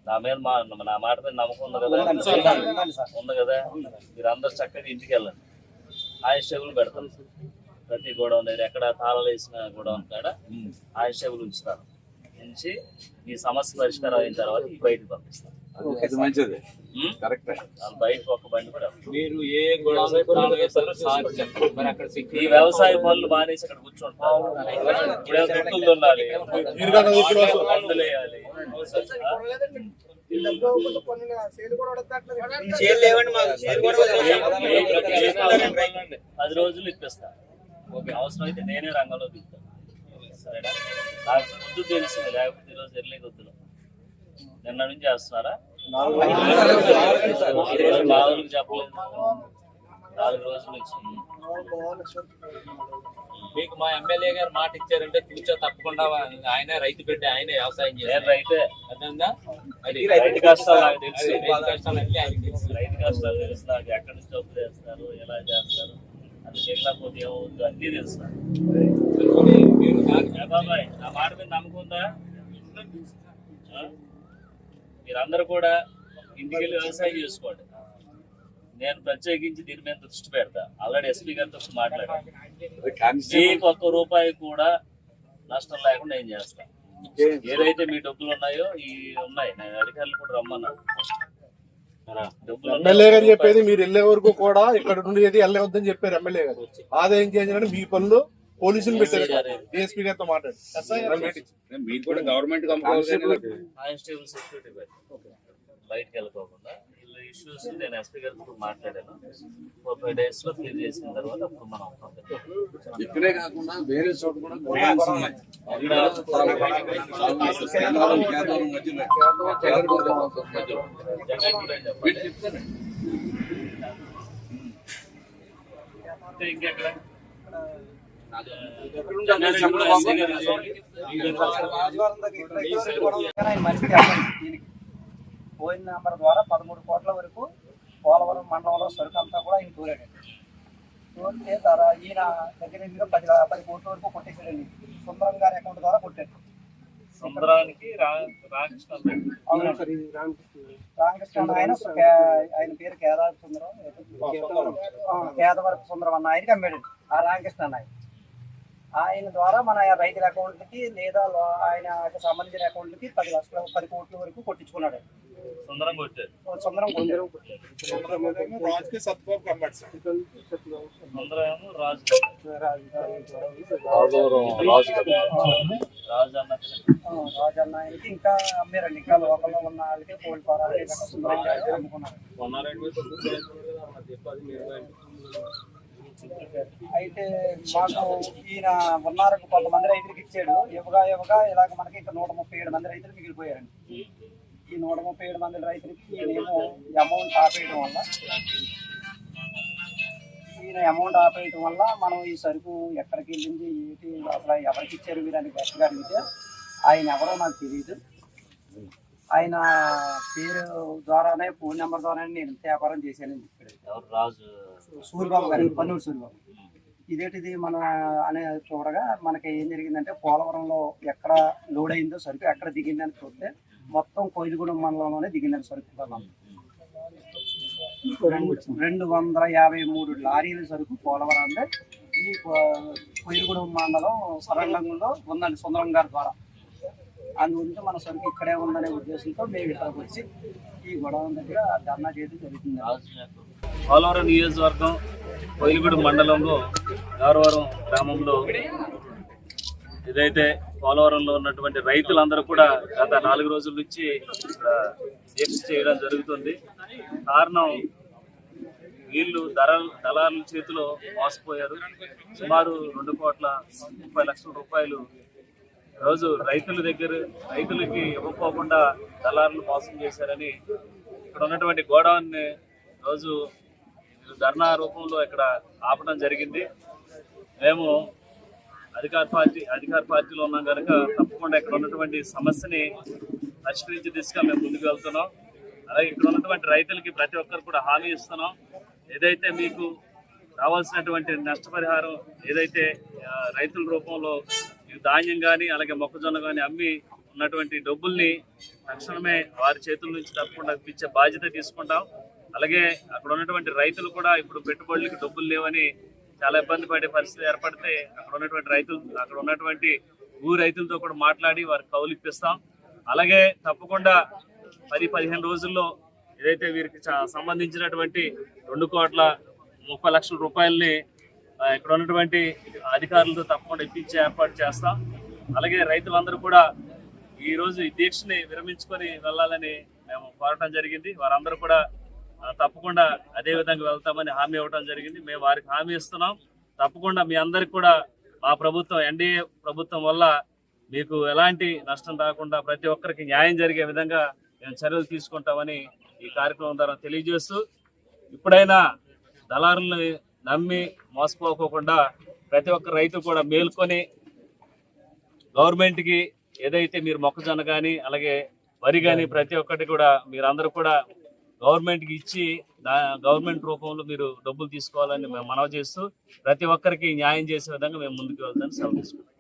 నా మీద నా మాట మీద నమ్మకం ఉంది కదా మీరు అందరు చక్కగా ఇంటికి వెళ్ళండి. ఆయుష్ పెడతాను ప్రతి గోడౌన్ ఎక్కడ తాళాలు వేసిన గోడౌన్ కాడ ఆయుష్ ఉంచుతాను. ఉంచి ఈ సమస్య పరిష్కారం అయిన తర్వాత ఈ బయటకు పంపిస్తాను. మంచిది, బయటకు ఒక బండి కూడా మీరు ఏ ఈ వ్యవసాయ పనులు మానేసి అక్కడ కూర్చుంటారు. గుర్తులు ఉండాలి, మందులు వేయాలి. 10 రోజులు ఇప్పిస్తా. అవసరం అయితే నేనే రంగంలో దిగుతాను. సరేనా? నాకు ముందు తెలిసింది, లేకపోతే ఈరోజు ఎర్లీ వద్దులు. నిన్న నుంచి చేస్తున్నారా? 4 చెప్పలేదు, 4 రోజుల నుంచి. మీకు మా ఎమ్మెల్యే గారు మాట ఇచ్చారంటే ఫ్యూచర్ తప్పకుండా ఆయన రైతు బిడ్డ, ఆయన వ్యవసాయం చేశారు. రైతే రైతు కష్టాలు నాకు తెలుసు, రైతు కష్టాలు తెలుసు నాకు. ఎక్కడి నుంచి డబ్బులు చేస్తారు, ఎలా చేస్తారు, అది చేయకపోతే ఏమవుద్దు అన్నీ తెలుసు. బాబాయ్ నా మాట మీద నమ్మకం ఉందా? మీరందరూ కూడా ఇంటికి వెళ్ళి వ్యవసాయం చేసుకోండి. నేను ప్రత్యేకించి దీని మీద దృష్టి పెడతా. ఆల్రెడీ ఎస్పీ గారితో మాట్లాడాను. మీకు ₹1 కూడా నష్టం లేకుండా ఏం చేస్తాను. ఏదైతే మీ డబ్బులు ఉన్నాయో ఈ ఉన్నాయి, నేను అధికారులు కూడా రమ్మన్నాను. ఎమ్మెల్యే గారు చెప్పేది మీరు వెళ్లే వరకు కూడా ఇక్కడ నుండి ఏది వెళ్ళవద్దని చెప్పారు ఎమ్మెల్యే గారు. ఆదాయం చేయాలని మీ పనులు పోలీసులు పెట్టారు. డిఎస్పీ గారితో మాట్లాడి కానిస్టేబుల్ సెక్యూరిటీ బయటకు వెళ్ళిపోకుండా వీళ్ళ ఇష్యూస్ నేను ఎస్పీ గారితో మాట్లాడాను. 4-5 days లో క్లియర్ చేసిన తర్వాత అప్పుడు మనం ఇక్కడే కాకుండా వేరే చోట కూడా ఇంకెక్కడ ఫోన్ నెంబర్ ద్వారా 13 కోట్ల వరకు పోలవరం మండలంలో సరుకు అంతా కూడా ఆయన తోలాడండి. తోలితే ఈయన దగ్గర 10 కోట్ల వరకు కొట్టేసాడండి. సుందరం గారి అకౌంట్ ద్వారా కొట్టాడు. సుందరానికి రామకృష్ణ ఆయన పేరు కేదావరపు సుందరం, కేదవరపు సుందరం అన్న ఆయనకి అమ్మాడండి. ఆ రామకృష్ణ అన్న ఆయన ద్వారా మన రైతుల అకౌంట్కి లేదా ఆయనకు సంబంధించిన అకౌంట్కి 10 కోట్ల వరకు కొట్టించుకున్నాడు. సుందరం కొట్టాడు. రాజు అన్న ఆయనకి ఇంకా అమ్మారండి. ఇంకా లోకల్లో ఉన్న వాళ్ళకి కోల్డ్ ఫారాలు అమ్ముకున్నారు. అయితే మాకు ఈయన ఉన్నారకు కొంతమంది రైతులకు ఇచ్చాడు. ఇవ్వగా ఇలాగ మనకి ఇంకా 137 మంది రైతులు మిగిలిపోయారండి. ఈ 137 మంది రైతులకి ఈయనేమో అమౌంట్ ఆపేయటం వల్ల మనం ఈ సరుకు ఎక్కడికి వెళ్ళింది, ఏంటి, అసలు ఎవరికి ఇచ్చారు వీరని గట్టిగా అడిగితే ఆయన ఎవరో నాకు తెలియదు. ఆయన పేరు ద్వారానే, ఫోన్ నెంబర్ ద్వారానే నేను వ్యాపారం చేశానని చెప్పాడు. సూరిబాబు గారు, పన్నూరు సూరిబాబు. ఇదేంటిది మన అనే చూడగా మనకి ఏం జరిగిందంటే, పోలవరంలో ఎక్కడ లోడ్ అయిందో సరుకు ఎక్కడ దిగిందని చూస్తే మొత్తం కోయిలగూడెం మండలంలోనే దిగిందని సరుకు. 253 లారీల సరుకు పోలవరంలో ఈ కోయిలగూడెం మండలం సరంగంలో ఉందండి సుందరం గారి ద్వారా. అందుగురించి మన సరుకు ఇక్కడే ఉందనే ఉద్దేశంతో మేము ఇక్కడికి వచ్చి ఈ గొడవ దగ్గర ధర్నా చేయడం జరుగుతుంది. పోలవరం నియోజకవర్గం కోయిలగూడెం మండలంలో గారవరం గ్రామంలో ఏదైతే పోలవరంలో ఉన్నటువంటి రైతులందరూ కూడా గత 4 రోజుల నుంచి దీక్ష చేయడం జరుగుతుంది. కారణం వీళ్ళు దళారుల చేతిలో మోసపోయారు. సుమారు 2,30 లక్షల రూపాయలు రోజు రైతులకి ఇవ్వకపోకుండా దళారులు మోసం చేశారని ఇక్కడ ఉన్నటువంటి గోడౌన్ రోజు ధర్నా రూపంలో ఇక్కడ ఆపడం జరిగింది. మేము అధికార పార్టీలో ఉన్నాం కనుక తప్పకుండా ఇక్కడ ఉన్నటువంటి సమస్యని పరిష్కరించే దిశగా మేము ముందుకు వెళ్తున్నాం. అలాగే ఇక్కడ ఉన్నటువంటి రైతులకి ప్రతి ఒక్కరు కూడా హామీ ఇస్తున్నాం. ఏదైతే మీకు రావాల్సినటువంటి నష్టపరిహారం ఏదైతే రైతుల రూపంలో ధాన్యం కానీ అలాగే మొక్కజొన్న కానీ అమ్మి ఉన్నటువంటి డబ్బుల్ని తక్షణమే వారి చేతుల నుంచి తప్పకుండా ఇప్పించే బాధ్యత తీసుకుంటాం. అలాగే అక్కడ ఉన్నటువంటి రైతులు కూడా ఇప్పుడు పెట్టుబడులకి డబ్బులు లేవని చాలా ఇబ్బంది పడే పరిస్థితి ఏర్పడితే అక్కడ ఉన్నటువంటి రైతులతో కూడా మాట్లాడి వారికి కౌలు ఇప్పిస్తాం. అలాగే తప్పకుండా 10-15 రోజుల్లో ఏదైతే వీరికి సంబంధించినటువంటి 2,30,00,000 రూపాయలని ఇక్కడ ఉన్నటువంటి అధికారులతో తప్పకుండా ఇప్పించే ఏర్పాటు చేస్తాం. అలాగే రైతులందరూ కూడా ఈ రోజు ఈ దీక్షని విరమించుకొని వెళ్ళాలని మేము కోరటం జరిగింది. వారందరూ కూడా తప్పకుండా అదే విధంగా వెళ్తామని హామీ ఇవ్వడం జరిగింది. మేము వారికి హామీ ఇస్తున్నాం. తప్పకుండా మీ అందరికి కూడా మా ప్రభుత్వం ఎన్డీఏ ప్రభుత్వం వల్ల మీకు ఎలాంటి నష్టం రాకుండా ప్రతి ఒక్కరికి న్యాయం జరిగే విధంగా మేము చర్యలు తీసుకుంటామని ఈ కార్యక్రమం ద్వారా తెలియజేస్తూ, ఇప్పుడైనా దళారులను నమ్మి మోసపోకోకుండా ప్రతి ఒక్క రైతు కూడా మేల్కొని గవర్నమెంట్కి ఏదైతే మీరు మొక్కజొన్న కానీ అలాగే వరి కానీ ప్రతి ఒక్కటి కూడా మీరందరూ కూడా గవర్నమెంట్కి ఇచ్చి గవర్నమెంట్ రూపంలో మీరు డబ్బులు తీసుకోవాలని మేము మనవి చేస్తూ ప్రతి ఒక్కరికి న్యాయం చేసే విధంగా మేము ముందుకు వెళ్తామని సెలవు తీసుకుంటాం.